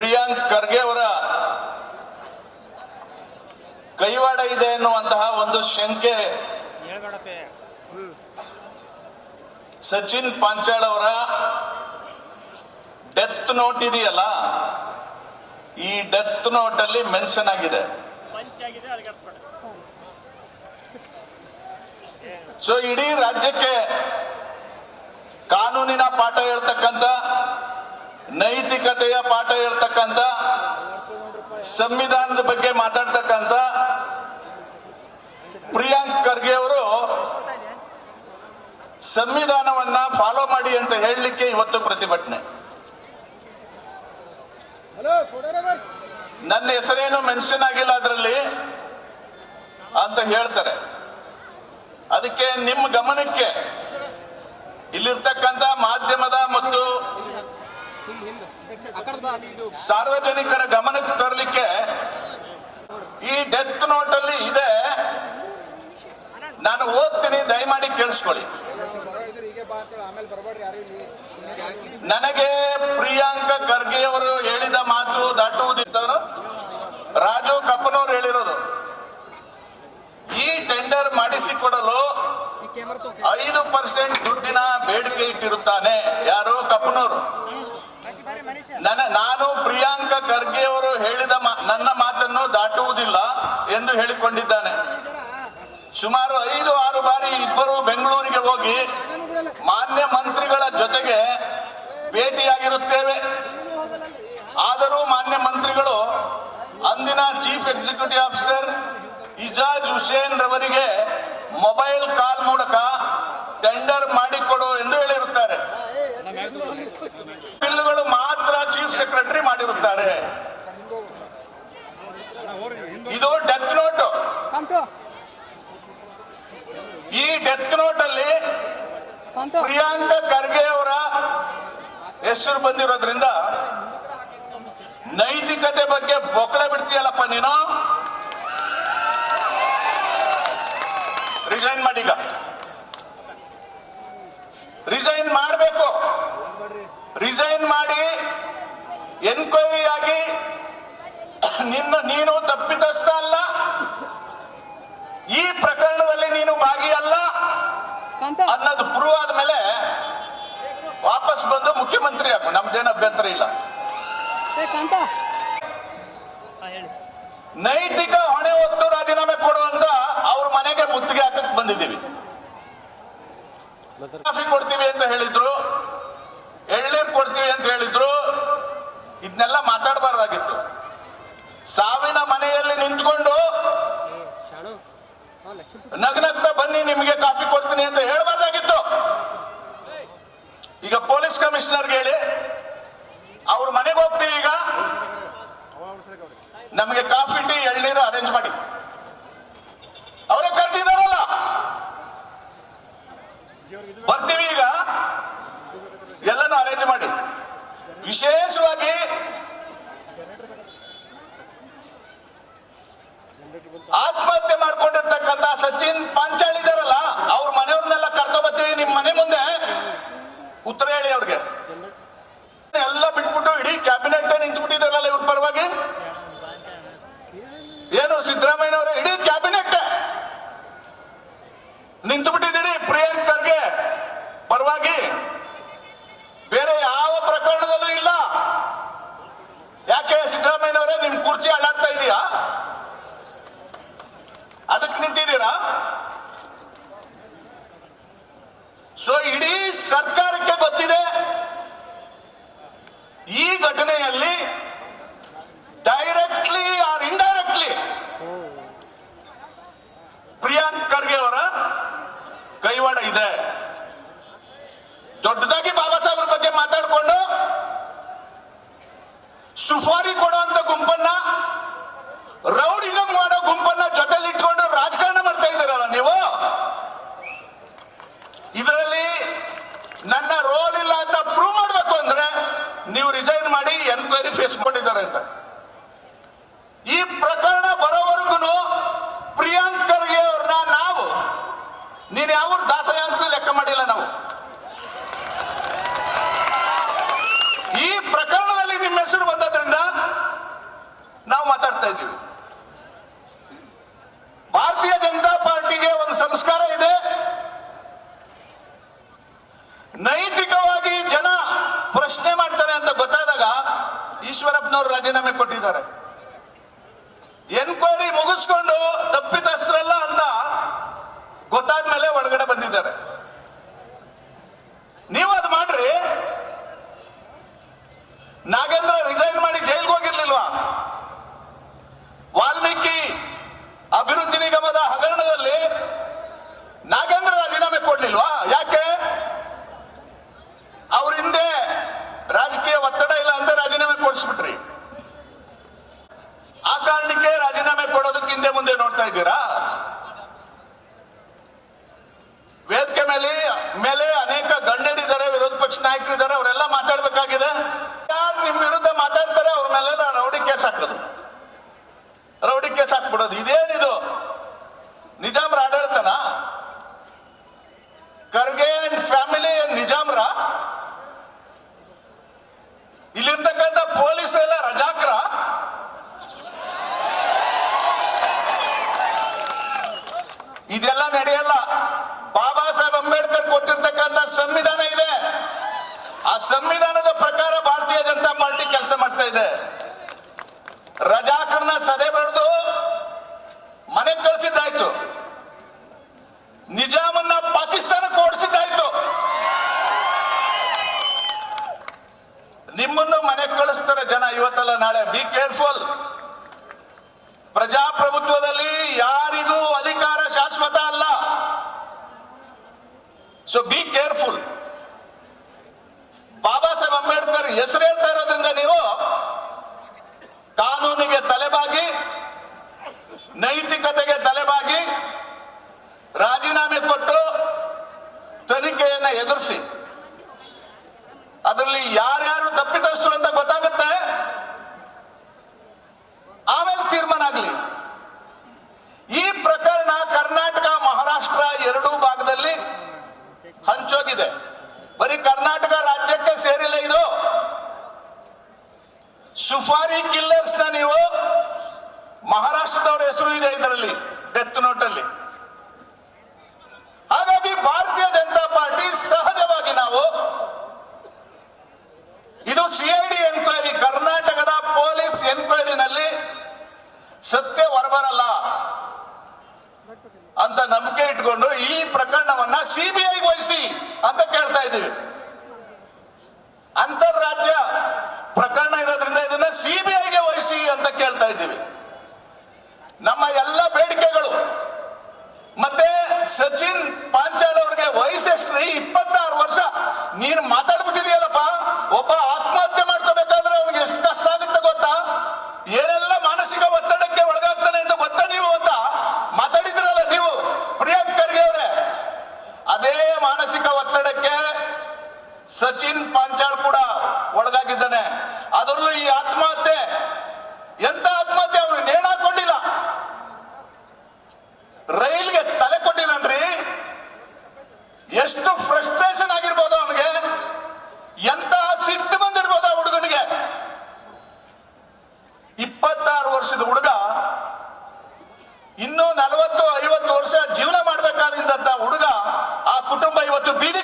ಪ್ರಿಯಾಂಕ್ ಖರ್ಗೆ ಅವರ ಕೈವಾಡ ಇದೆ ಎನ್ನುವಂತಹ ಒಂದು ಶಂಕೆ ಸಚಿನ್ ಪಾಂಚಾಳ್ ಅವರ ಡೆತ್ ನೋಟ್ ಇದೆಯಲ್ಲ, ಈ ಡೆತ್ ನೋಟ್ ಅಲ್ಲಿ ಮೆನ್ಷನ್ ಆಗಿದೆ. ಸೊ ಇಡೀ ರಾಜ್ಯಕ್ಕೆ ಕಾನೂನಿನ ಪಾಠ ಹೇಳ್ತಕ್ಕಂಥ, ನೈತಿಕತೆಯ ಪಾಠ ಹೇಳ್ತಕ್ಕಂಥ, ಸಂವಿಧಾನದ ಬಗ್ಗೆ ಮಾತಾಡ್ತಕ್ಕಂಥ ಪ್ರಿಯಾಂಕ್ ಖರ್ಗೆ ಅವರು ಸಂವಿಧಾನವನ್ನ ಫಾಲೋ ಮಾಡಿ ಅಂತ ಹೇಳಲಿಕ್ಕೆ ಇವತ್ತು ಪ್ರತಿಭಟನೆ. ನನ್ನ ಹೆಸರೇನು ಮೆನ್ಷನ್ ಆಗಿಲ್ಲ ಅದರಲ್ಲಿ ಅಂತ ಹೇಳ್ತಾರೆ. ಅದಕ್ಕೆ ನಿಮ್ಮ ಗಮನಕ್ಕೆ, ಇಲ್ಲಿರ್ತಕ್ಕಂಥ ಮಾಧ್ಯಮದ ಮತ್ತು ಸಾರ್ವಜನಿಕರ ಗಮನಕ್ಕೆ ತರಲಿಕ್ಕೆ, ಈ ಡೆತ್ ನೋಟ್ ಅಲ್ಲಿ ಇದೆ, ನಾನು ಓದ್ತೀನಿ, ದಯಮಾಡಿ ಕೇಳಿಸ್ಕೊಳ್ಳಿ. ನನಗೆ ಪ್ರಿಯಾಂಕ ಖರ್ಗೆ ಅವರು ಹೇಳಿದ ಮಾತು ದಾಟುವುದಿತ್ತು. ರಾಜು ಕಪ್ಪನವ್ರು ಹೇಳಿರೋದು, ಈ ಟೆಂಡರ್ ಮಾಡಿಸಿಕೊಡಲು 5% ದುಡ್ಡಿನ ಬೇಡಿಕೆ ಇಟ್ಟಿರುತ್ತಾನೆ. ಯಾರು? ಕಪ್ಪನವರು. ನಾನು ಪ್ರಿಯಾಂಕ ಖರ್ಗೆ ಅವರು ಹೇಳಿದ ನನ್ನ ಮಾತನ್ನು ದಾಟುವುದಿಲ್ಲ ಎಂದು ಹೇಳಿಕೊಂಡಿದ್ದಾನೆ. ಸುಮಾರು 5-6 ಬಾರಿ ಇಬ್ಬರು ಬೆಂಗಳೂರಿಗೆ ಹೋಗಿ ಮಾನ್ಯ ಮಂತ್ರಿಗಳ ಜೊತೆಗೆ ಭೇಟಿಯಾಗಿರುತ್ತೇವೆ. ಆದರೂ ಮಾನ್ಯ ಮಂತ್ರಿಗಳು ಅಂದಿನ chief executive officer Ijaz Hussain ರವರಿಗೆ ಮೊಬೈಲ್ ಕಾಲ್ ಮೂಲಕ ಟೆಂಡರ್ ಮಾಡಿಕೊಡು ಎಂದು ಹೇಳಿರುತ್ತಾರೆ. ಬಿಲ್ಗಳು ಮಾತ್ರ ಚೀಫ್ ಸೆಕ್ರೆಟರಿ ಮಾಡಿರುತ್ತಾರೆ. ಇದು ಡೆತ್ ನೋಟ್. ಈ ಡೆತ್ ನೋಟ್ ಅಲ್ಲಿ ಪ್ರಿಯಾಂಕ ಖರ್ಗೆ ಅವರ ಹೆಸರು ಬಂದಿರೋದ್ರಿಂದ ನೈತಿಕತೆ ಬಗ್ಗೆ ಬೊಕ್ಕಳೆ ಬಿಡ್ತೀಯಲ್ಲಪ್ಪ ನೀನು. ರಿಸೈನ್ ಮಾಡೀಗ, ರಿಸೈನ್ ಮಾಡಬೇಕು. ರಿಸೈನ್ ಮಾಡಿ ಎನ್ಕ್ವೈರಿ ಆಗಿ ನೀನು ತಪ್ಪಿತಸ್ಥ ಅಲ್ಲ, ಈ ಪ್ರಕರಣದಲ್ಲಿ ನೀನು ಭಾಗಿಯಲ್ಲ ಅನ್ನೋದು ಪ್ರೂವ್ ಆದ್ಮೇಲೆ ವಾಪಸ್ ಬಂದು ಮುಖ್ಯಮಂತ್ರಿ ಆಗು, ನಮ್ದೇನು ಅಭ್ಯಂತರ ಇಲ್ಲ. ನೈತಿಕ ಹೊಣೆ ಹೊತ್ತು ರಾಜೀನಾಮೆ ಕೊಡುವಂತ ಅವ್ರ ಮನೆಗೆ ಮುತ್ತಿಗೆ ಹಾಕಕ್ ಬಂದಿದ್ದೀವಿ. ಕಾಫಿ ಕೊಡ್ತೀವಿ ಅಂತ ಹೇಳಿದ್ರು, ಎಳ್ನೀರು ಕೊಡ್ತೀವಿ ಅಂತ ಹೇಳಿದ್ರು. ಇದನ್ನೆಲ್ಲ ಮಾತಾಡಬಾರ್ದಾಗಿತ್ತು. ಸಾವಿನ ಮನೆಯಲ್ಲಿ ನಿಂತ್ಕೊಂಡು ನಗ್ನಗ್ತಾ ಬನ್ನಿ ನಿಮಗೆ ಕಾಫಿ ಕೊಡ್ತೀನಿ ಅಂತ ಹೇಳಬಾರ್ದಾಗಿತ್ತು. ಈಗ ಪೊಲೀಸ್ ಕಮಿಷನರ್ಗೆ ಹೇಳಿ ಅವ್ರ ಮನೆಗೆ ಹೋಗ್ತೀವಿ, ಈಗ ನಮಗೆ ಕಾಫಿ ಟೀ ಎಳ್ನೀರು ಅರೇಂಜ್ ಮಾಡಿ. ಅವರೇ ಕರೆದಿದ್ದಾರಲ್ಲ, ಬರ್ತೀವಿ, ಈಗ ಎಲ್ಲನೂ ಅರೇಂಜ್ ಮಾಡಿ. ವಿಶೇಷವಾಗಿ ಆತ್ಮಹತ್ಯೆ ಮಾಡ್ಕೊಂಡಿರ್ತಕ್ಕಂಥ ಸಚಿನ್ ಪಾಂಚಾಳ್ ಇದಾರಲ್ಲ, ಅವ್ರ ಮನೆಯವ್ರನ್ನೆಲ್ಲ ಕರ್ಕೊ ಬರ್ತೀವಿ ನಿಮ್ಮ ಮನೆ ಮುಂದೆ, ಉತ್ತರ ಹೇಳಿ ಅವ್ರಿಗೆ. ಎಲ್ಲ ಬಿಟ್ಬಿಟ್ಟು ಇಡೀ ಕ್ಯಾಬಿನೆಟ್ ನಿಂತು ಬಿಟ್ಟಿದಾರಲ್ಲ ಇವ್ರ ಪರವಾಗಿ. ಏನು ಸಿದ್ದರಾಮಯ್ಯ ಅವರ ಇಡೀ ಕ್ಯಾಬಿನೆಟ್ ನಿಂತು ಬಿಟ್ಟಿದ್ದೀರಿ ಪ್ರಿಯಾಂಕ್ ಖರ್ಗೆ ಪರವಾಗಿ. ಬೇರೆ ಯಾವ ಪ್ರಕರಣದಲ್ಲೂ ಇಲ್ಲ. ಯಾಕೆ ಸಿದ್ದರಾಮಯ್ಯನವರೇ ನಿಮ್ ಕುರ್ಚಿ ಅಳ್ಳಾಡ್ತಾ ಇದೆಯಾ? ಅದಕ್ಕೆ ನಿಂತಿದ್ದೀರಾ? ಸೊ ಇಡೀ ಸರ್ಕಾರಕ್ಕೆ ಗೊತ್ತಿದೆ ಈ ಘಟನೆಯಲ್ಲಿ directly R indirectly Priyank Kharge ಅವರ ಕೈವಾಡ ಇದೆ. ದೊಡ್ಡದಾಗಿ ಬಾಬಾ ಸಾಹೇಬ್ರ ಬಗ್ಗೆ ಮಾತಾಡಿಕೊಂಡು ಸುಫಾರಿ ಕೊಡುವಂತ ಗುಂಪನ್ನ, ರೌಡಿಸಂ ಮಾಡೋ ಗುಂಪನ್ನ ಜೊತೆಲಿ ಇಟ್ಕೊಂಡು ರಾಜಕಾರಣ ಮಾಡ್ತಾ ಇದ್ದೀರಲ್ಲ ನೀವು. ಇದರಲ್ಲಿ ನನ್ನ ರೋಲ್ ಇಲ್ಲ ಅಂತ ಪ್ರೂವ್ ಮಾಡಬೇಕು ಅಂದ್ರೆ ನೀವು ರಿಸೈನ್ ಮಾಡಿ ಎನ್ಕ್ವೈರಿ ಫೇಸ್ ಮಾಡಿದ್ದಾರೆ ಅಂತ. ಈ ಪ್ರಕರಣ ಬರೋವರೆಗೂ ಪ್ರಿಯಾಂಕ್ ಖರ್ಗೆ ಅವ್ರನ್ನ ನಾವು, ನೀನು ಯಾವ ದಾಸಯ್ಯ ಅಂತಲೂ ಲೆಕ್ಕ ಮಾಡಿಲ್ಲ ನಾವು. ಈ ಪ್ರಕರಣದಲ್ಲಿ ನಿಮ್ಮ ಹೆಸರು ಬಂದದ್ರಿಂದ ಯಡಿಯೂರಪ್ಪನವರು ರಾಜೀನಾಮೆ ಕೊಟ್ಟಿದ್ದಾರೆ. ಎನ್ಕ್ವೈರಿ ಮುಗಿಸ್ಕೊಂಡು ತಪ್ಪಿತಸ್ಥರಲ್ಲ ಅಂತ ಗೊತ್ತಾದ್ಮೇಲೆ ಒಳಗಡೆ ಬಂದಿದ್ದಾರೆ. ನೀವು ಅದು ಮಾಡ್ರಿ. ನಾಗೇಂದ್ರ ರಿಸೈನ್ ಮಾಡಿ ಜೈಲ್ಗೆ ಹೋಗಿರ್ಲಿಲ್ವಾ? ವಾಲ್ಮೀಕಿ ಅಭಿವೃದ್ಧಿ ನಿಗಮದ ಹಗರಣದಲ್ಲಿ ನಾಗೇಂದ್ರ ರಾಜೀನಾಮೆ ಕೊಡ್ಲಿಲ್ವಾ? ಯಾಕೆ? ಅವ್ರ ಹಿಂದೆ ರಾಜಕೀಯ ಒತ್ತಡ ಇಲ್ಲ ಅಂತ ರಾಜೀನಾಮೆ ಕೊಡಿಸ್ಬಿಟ್ರಿ. ಆ ಕಾರಣಕ್ಕೆ ರಾಜೀನಾಮೆ ಕೊಡೋದಕ್ಕೆ ಹಿಂದೆ ಮುಂದೆ ನೋಡ್ತಾ ಇದ್ದೀರಾ? ವೇದಿಕೆ ಮೇಲೆ ಅನೇಕ ಗಣ್ಯರಿದ್ದಾರೆ, ವಿರೋಧ ಪಕ್ಷ ನಾಯಕರಿದ್ದಾರೆ, ಅವರೆಲ್ಲ ಮಾತಾಡ್ಬೇಕಾಗಿದೆ. ಯಾರು ನಿಮ್ ವಿರುದ್ಧ ಮಾತಾಡ್ತಾರೆ ಅವ್ರ ಮೇಲೆಲ್ಲ ರೌಡಿ ಕೇಸ್ ಹಾಕೋದು, ರೌಡಿ ಕೇಸ್ ಹಾಕ್ಬಿಡೋದು. ಇದೇನಿದು ನಿಜಾಮ್ರ ಆಡಳಿತನ? ಖರ್ಗೆ ಅಂಡ್ ಫ್ಯಾಮಿಲಿ ನಿಜಾಮ್ರ? ಇಲ್ಲಿರ್ತಕ್ಕಂಥ ಪೊಲೀಸರೆಲ್ಲ ರಜಾಕ್ರ? ಇದೆಲ್ಲ ನಡೆಯಲ್ಲ. ಬಾಬಾ ಸಾಹೇಬ್ ಅಂಬೇಡ್ಕರ್ ಕೊಟ್ಟಿರ್ತಕ್ಕಂಥ ಸಂವಿಧಾನ ಇದೆ. ಆ ಸಂವಿಧಾನದ ಪ್ರಕಾರ ಭಾರತೀಯ ಜನತಾ ಪಾರ್ಟಿ ಕೆಲಸ ಮಾಡ್ತಾ ಇದೆ. ರಜಾಕರ್ನ ಸದೆ ಬರೆದು ಮನೆಗೆ ಕಳಿಸಿದ್ದಾಯ್ತು, ನಿಜಾಮನ್ನ ಪಾಕಿಸ್ತಾನಕ್ಕೆ ಓಡಿಸಿದ್ದಾಯ್ತು. ನಿಮ್ಮನ್ನು ಮನೆಗೆ ಕಳಿಸ್ತಾರೆ ಜನ ಇವತ್ತಲ್ಲ ನಾಳೆ. Be careful. ಪ್ರಜಾಪ್ರಭುತ್ವದಲ್ಲಿ ಯಾರಿಗೂ ಅಧಿಕಾರ ಶಾಶ್ವತ ಅಲ್ಲ. So be careful. Baba Saheb Ambedkar ಹೆಸರು ಹೇಳ್ತಾ ಇರೋದ್ರಿಂದ ನೀವು ಕಾನೂನಿಗೆ ತಲೆಬಾಗಿ, ನೈತಿಕತೆಗೆ ತಲೆಬಾಗಿ ರಾಜೀನಾಮೆ ಕೊಟ್ಟು ತನಿಖೆಯನ್ನ ಎದುರಿಸಿ. ಅದರಲ್ಲಿ ಯಾರ್ಯಾರು ತಪ್ಪಿತಸ್ಥರು ಅಂತ ಗೊತ್ತಾಗುತ್ತೆ, ಆಮೇಲೆ ತೀರ್ಮಾನ ಆಗಲಿ. ಈ ಪ್ರಕರಣ ಕರ್ನಾಟಕ ಮಹಾರಾಷ್ಟ್ರ ಎರಡೂ ಭಾಗದಲ್ಲಿ ಹಂಚೋಗಿದೆ. ಬರೀ ಕರ್ನಾಟಕ ರಾಜ್ಯಕ್ಕೆ ಸೇರಿಲ್ಲ ಇದು. ಸುಫಾರಿ ಕಿಲ್ಲರ್ಸ್ ನ ನೀವು ಮಹಾರಾಷ್ಟ್ರದವರ ಹೆಸರು ಇದೆ ಇದರಲ್ಲಿ, ಡೆತ್ ನೋಟ್ ಅಲ್ಲಿ. ಹಾಗಾಗಿ ಭಾರತೀಯ ಜನತಾ ಪಾರ್ಟಿ ಸಹಜವಾಗಿ ನಾವು ಇದು ಸಿಐಡಿ ಎನ್ಕ್ವೈರಿ, ಕರ್ನಾಟಕದ ಪೊಲೀಸ್ ಎನ್ಕ್ವೈರಿನಲ್ಲಿ ಸತ್ಯ ಹೊರಬರಲ್ಲ ಅಂತ ನಂಬಿಕೆ ಇಟ್ಕೊಂಡು ಈ ಪ್ರಕರಣವನ್ನ ಸಿಬಿಐಗೆ ವಹಿಸಿ ಅಂತ ಕೇಳ್ತಾ ಇದ್ದೀವಿ. ಅಂತಾರಾಜ್ಯ ಪ್ರಕರಣ ಇರೋದ್ರಿಂದ ಇದನ್ನ ಸಿಬಿಐಗೆ ವಹಿಸಿ ಅಂತ ಕೇಳ್ತಾ ಇದ್ದೀವಿ. ನಮ್ಮ ಎಲ್ಲ ಬೇಡಿಕೆಗಳು. ಮತ್ತೆ ಸಚಿನ್ ಪಾಂಚಾಲ್ ಅವರಿಗೆ ವಯಸ್ಸೆಷ್ಟ್ರಿ? 26 ವರ್ಷ. ನೀನು ಮಾತಾಡ್ಬಿಟ್ಟಿದೆಯಲ್ಲಪ್ಪ. ಒಬ್ಬ ಆತ್ಮಹತ್ಯೆ ಮಾಡ್ಕೋಬೇಕಾದ್ರೆ ಅವನಿಗೆ ಎಷ್ಟು ಕಷ್ಟ ಆಗುತ್ತೆ ಗೊತ್ತಾ? ಏನೆಲ್ಲ ಮಾನಸಿಕ ಒತ್ತಡಕ್ಕೆ ಒಳಗಾಗ್ತಾನೆ ಅಂತ ಗೊತ್ತಾ ನೀವು ಅಂತ ಮಾತಾಡಿದ್ರಲ್ಲ ನೀವು, ಪ್ರಿಯಾಂಕ್ ಖರ್ಗೆ ಅವರೇ. ಅದೇ ಮಾನಸಿಕ ಒತ್ತಡಕ್ಕೆ ಸಚಿನ್ ಪಾಂಚಾಲ್ ಕೂಡ ಒಳಗಾಗಿದ್ದಾನೆ. ಅದರಲ್ಲೂ ಈ ಆತ್ಮಹತ್ಯೆ ಎಂತ ಆತ್ಮಹತ್ಯೆ? ಅವನು ನೇಣಾಕೊಂಡಿಲ್ಲ, ರೈಲ್ಗೆ ತಲೆ ಕೊಟ್ಟಿದ್ದಾನ್ರಿ. ಎಷ್ಟು ಫ್ರಸ್ಟ್ರೇಷನ್ ಆಗಿರ್ಬೋದು ಅವನಿಗೆ, ಎಂತ ಸಿಟ್ಟು ಬಂದಿರ್ಬೋದು ಆ ಹುಡುಗನಿಗೆ. 26 ವರ್ಷದ ಹುಡುಗ ಇನ್ನೂ 40-50 ವರ್ಷ ಜೀವನ ಮಾಡ್ಬೇಕಾದಂತ ಹುಡುಗ, ಆ ಕುಟುಂಬ ಇವತ್ತು ಬೀದಿ